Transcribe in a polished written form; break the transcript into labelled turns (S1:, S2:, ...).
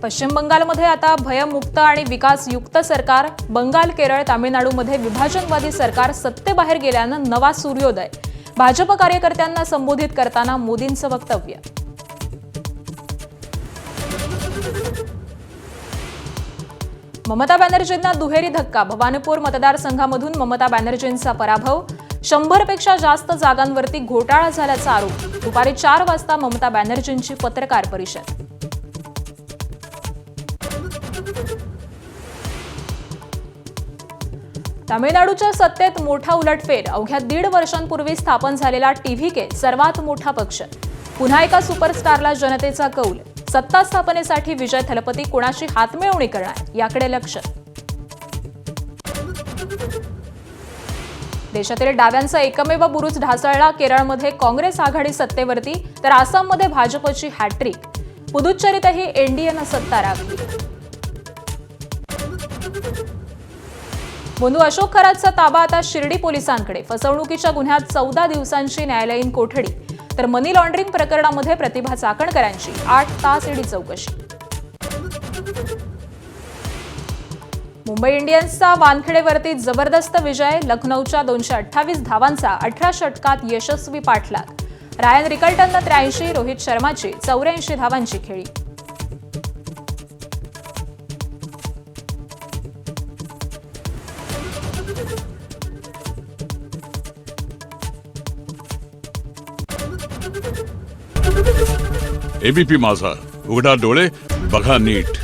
S1: पश्चिम बंगालमध्ये आता भयमुक्त आणि विकासयुक्त सरकार, बंगाल, केरळ, तामिळनाडूमध्ये विभाजनवादी सरकार सत्तेबाहेर गेल्यानं नवा सूर्योदय. भाजप कार्यकर्त्यांना संबोधित करताना मोदींचं वक्तव्य. ममता बॅनर्जींना दुहेरी धक्का. भवानीपूर मतदारसंघामधून ममता बॅनर्जींचा पराभव. 100 पेक्षा जास्त जागांवरती घोटाळा झाल्याचा आरोप. दुपारी 4 वाजता ममता बॅनर्जींची पत्रकार परिषद. तामिळनाडूच्या सत्तेत मोठा उलटफेर. अवघ्या 1.5 वर्षांपूर्वी स्थापन झालेला टीव्हीके सर्वात मोठा पक्ष. पुन्हा एका सुपरस्टारला जनतेचा कौल. सत्ता स्थापनेसाठी विजय थलपती कोणाशी हातमिळवणी करणार याकडे लक्ष. देशातील डाव्यांचा एकमेव बुरुज ढासळला. केरळमध्ये काँग्रेस आघाडी सत्तेवरती तर आसाममध्ये भाजपची हॅट्रिक. पुदुच्चेरीतही एनडीएनं सत्ता राखली. बंधू अशोक खरातचा ताबा आता शिर्डी पोलिसांकडे. फसवणुकीच्या गुन्ह्यात 14 दिवसांची न्यायालयीन कोठडी तर मनी लॉन्ड्रिंग प्रकरणामध्ये प्रतिभा चाकणकरांची 8 तास ईडी चौकशी. मुंबई इंडियन्सचा वानखेडेवरती जबरदस्त विजय. लखनौच्या 228 धावांचा 18 षटकात यशस्वी पाठलाग. रायन रिकल्टननं 83, रोहित शर्माची 84 धावांची खेळी.
S2: एबीपी माझा, उघडा डोळे बघा नीट.